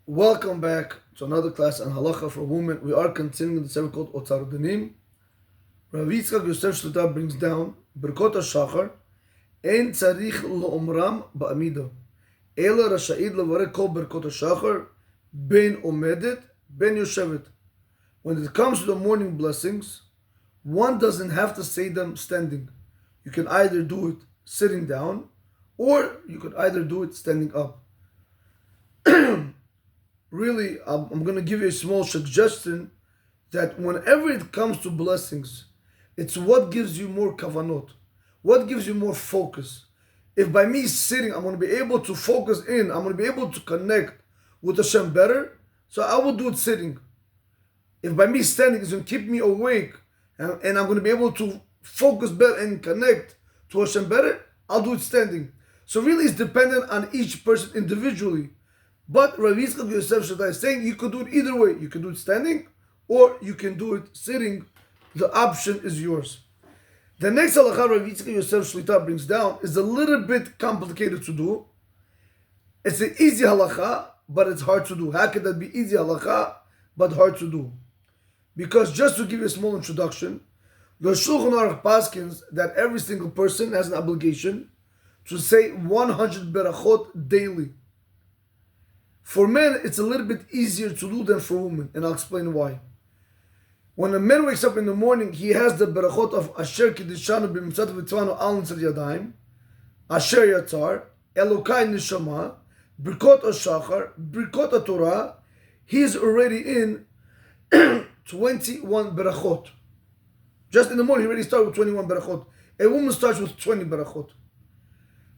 Welcome back to another class on Halacha for women. We are continuing the seven called Otzar Danim. Rav Yitzchak Yosef Shluta brings down Birkot HaShachar Ein tzarich lo'omram ba'amida Ela rasha'id levarek kol Birkot HaShachar Ben omedet, ben yoshevet. When it comes to the morning blessings, one doesn't have to say them standing. You can either do it sitting down or you could either do it standing up. Really, I'm going to give you a small suggestion that whenever it comes to blessings, it's what gives you more kavanot, what gives you more focus. If by me sitting, I'm going to be able to focus in, I'm going to be able to connect with Hashem better, so I will do it sitting. If by me standing, it's going to keep me awake, and I'm going to be able to focus better and connect to Hashem better, I'll do it standing. So really, it's dependent on each person individually. But Rav Yitzchak Yosef Shaddai is saying you could do it either way. You can do it standing or you can do it sitting. The option is yours. The next halacha Rav Yitzchak Yosef Shlita brings down is a little bit complicated to do. It's an easy halacha, but it's hard to do. How could that be easy halacha, but hard to do? Because just to give you a small introduction, the Shulchan Aruch paskins that every single person has an obligation to say 100 berachot daily. For men, it's a little bit easier to do than for women, and I'll explain why. When a man wakes up in the morning, he has the berachot of Asher Kiddishanu b'mitzat v'tzvanu al nitzat yadayim, Asher Yatzar, Elokai Nishama, Birkot HaShachar, Birkot HaTorah. He's already in 21 berachot. Just in the morning, he already started with 21 berachot. A woman starts with 20 berachot.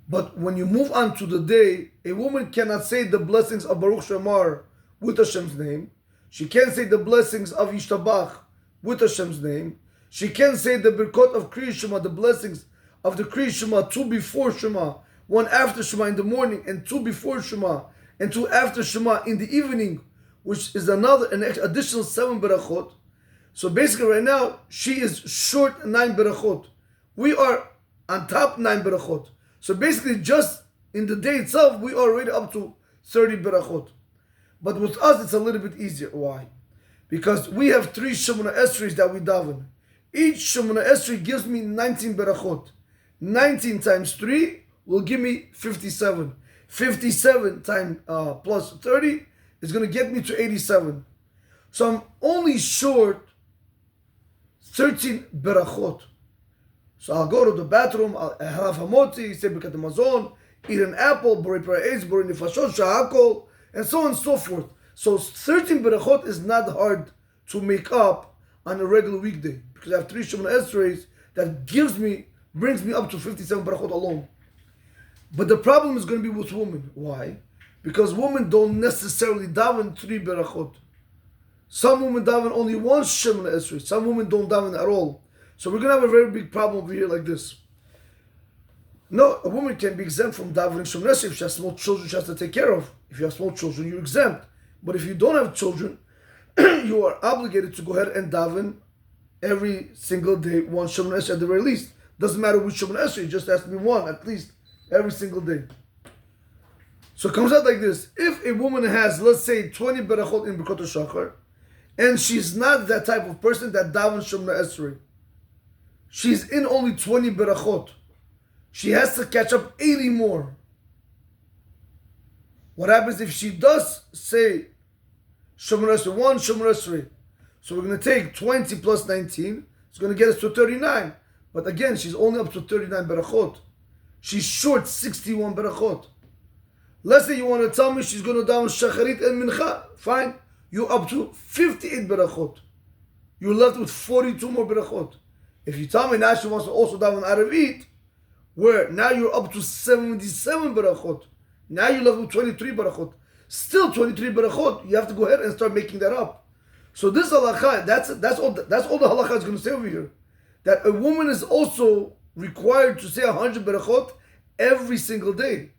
But when you move on to the day, a woman cannot say the blessings of Baruch Shemar with Hashem's name. She can't say the blessings of Yishtabach with Hashem's name. She can't say the Birkot of Kriya Shema, the blessings of the Kriya Shema, two before Shema, one after Shema in the morning, and two before Shema, and two after Shema in the evening, which is an additional 7 berachot. So basically right now, she is short 9 berachot. We are on top 9 berachot. So basically, just in the day itself, we are already up to 30 berachot. But with us, it's a little bit easier. Why? Because we have 3 Shemona Esrei that we daven. Each Shemona Esrei gives me 19 berachot. 19 times 3 will give me 57. 57 times plus 30 is going to get me to 87. So I'm only short 13 berachot. So I'll go to the bathroom, I'll have hamotzi, say Birkat Hamazon, eat an apple, borei para'etz, borei nefashot, shahakol, and so on and so forth. So 13 berachot is not hard to make up on a regular weekday, because I have 3 Shemona Esreis that brings me up to 57 berachot alone. But the problem is going to be with women. Why? Because women don't necessarily daven 3 berachot. Some women daven only 1 Shemona Esrei. Some women don't daven at all. So we're going to have a very big problem over here like this. No, a woman can be exempt from davening Shemona Esrei. If she has small children, she has to take care of. If you have small children, you're exempt. But if you don't have children, you are obligated to go ahead and daven every single day 1 Shemona Esrei at the very least. Doesn't matter which Shemona Esrei, it just has to be 1 at least every single day. So it comes out like this. If a woman has, let's say, 20 berachot in Birkot HaShachar, and she's not that type of person that davens Shemona Esrei, she's in only 20 berachot, she has to catch up 80 more. What happens if she does say Shemona Esrei, 1 Shemona Esrei? So we're going to take 20 plus 19, it's going to get us to 39. But again, she's only up to 39 berachot. She's short 61 berachot. Let's say you want to tell me she's going to daven Shacharit and Mincha. Fine. You're up to 58 berachot. You're left with 42 more berachot. If you tell me now she wants to also daven Aravit, where now you're up to 77 berachot. Now you're left with 23 berachot. Still 23 berachot. You have to go ahead and start making that up. So this halacha, that's all the halacha is going to say over here. That a woman is also required to say 100 berachot every single day.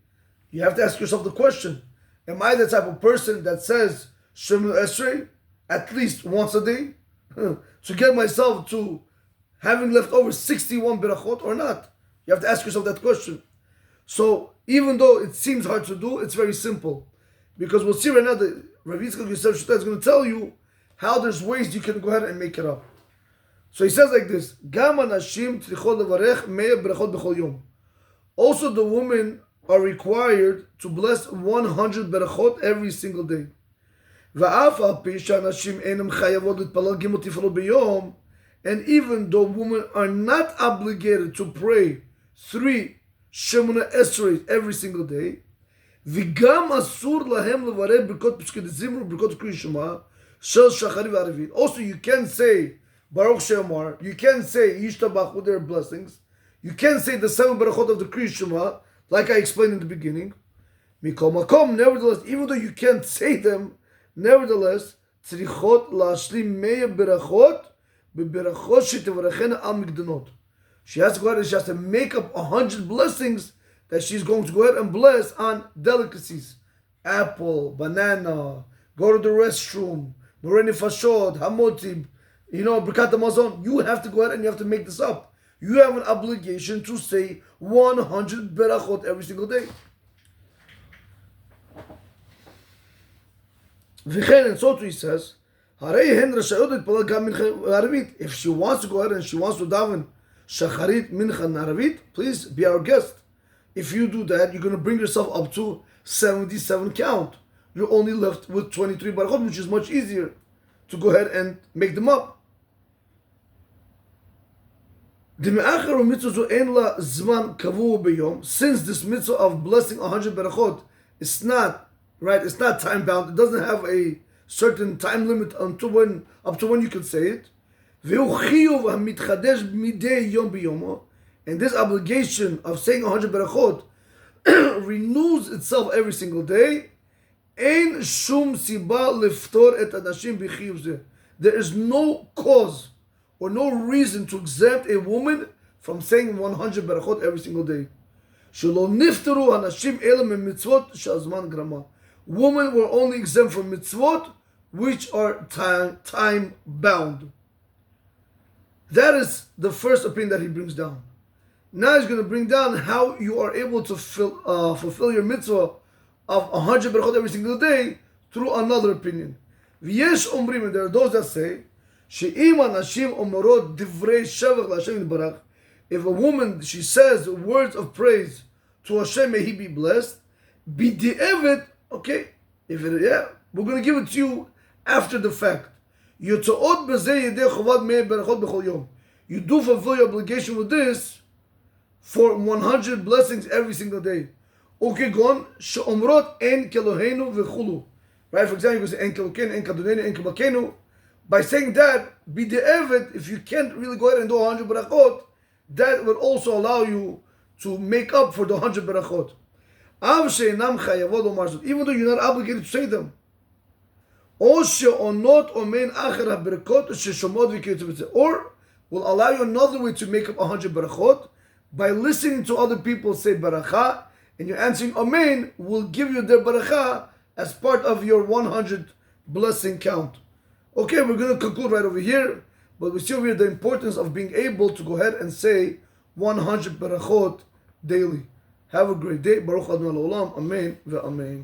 You have to ask yourself the question, am I the type of person that says Shemona Esrei at least once a day to get myself to having left over 61 berachot or not? You have to ask yourself that question. So even though it seems hard to do, it's very simple. Because we'll see right now that Rav Yitzchak Yosef Shita is going to tell you how there's ways you can go ahead and make it up. So he says like this, Gam anashim tzrichot levarech mea berachot b'chol yom. Also the women are required to bless 100 berachot every single day. Va'af al pi she'anashim einam chayavot litpalal gimel tifalot b'yom, and even though women are not obligated to pray 3 Shemona Esrei every single day, v'gam asur lahem levarech b'rkot p'shkei zimru b'rkot kri shema shel shachari v'arevit. Also you can say Baruch She'amar, you can say Yishtabach with their blessings. You can say the 7 berachot of the Kriya Shema, like I explained in the beginning. Mikol makom, nevertheless, even though you can't say them, nevertheless, tzrichot la'ashlim meya berachot beberachot shetevarachena al migdanot. She has to go ahead and she has to make up 100 blessings that she's going to go ahead and bless on delicacies. Apple, banana, go to the restroom, moreni fashod, hamotib, Birkat Hamazon. You have to go ahead and you have to make this up. You have an obligation to say 100 berachot every single day. And so too he says, if she wants to go ahead and she wants to daven shacharit, mincha, and aravit, please be our guest. If you do that, you're going to bring yourself up to 77 count. You're only left with 23 berachot, which is much easier to go ahead and make them up. Since this mitzvah of blessing 100 berachot is not right, it's not time bound. It doesn't have a certain time limit up to when you can say it. And this obligation of saying 100 berachot renews itself every single day. There is no cause or no reason to exempt a woman from saying 100 berachot every single day. Women were only exempt from mitzvot which are time bound. That is the first opinion that he brings down. Now he's going to bring down how you are able to fulfill your mitzvah of 100 berachot every single day through another opinion. V'yesh omrim, and there are those that say, she'im anashim omorot divrei shevach la'Hashem yitbarach. If a woman, she says words of praise to Hashem, may He be blessed, b'di'evet, okay, we're going to give it to you after the fact. Yotzot b'zeh yedei chovad mei berachot b'chol yom. You do fulfill your obligation with this for 100 blessings every single day. Okay, gone. She'omrot en kelohenu v'chulu. Right? For example, you can say en kelokeinu, en kadonenu, en kemakenu. By saying that, b'di'evet, if you can't really go ahead and do 100 berachot, that would also allow you to make up for the 100 berachot. Av she'enam chayavot lomar zot, even though you're not obligated to say them. Or she'onot omen acher haberkot she'shomot v'kiyotz. Or will allow you another way to make up 100 berachot by listening to other people say baracha, and you're answering amen, will give you their baracha as part of your 100 blessing count. Okay, we're going to conclude right over here, but we see over here the importance of being able to go ahead and say 100 berachot daily. Have a great day. Baruch Adonai Olam. Amen ve'amen.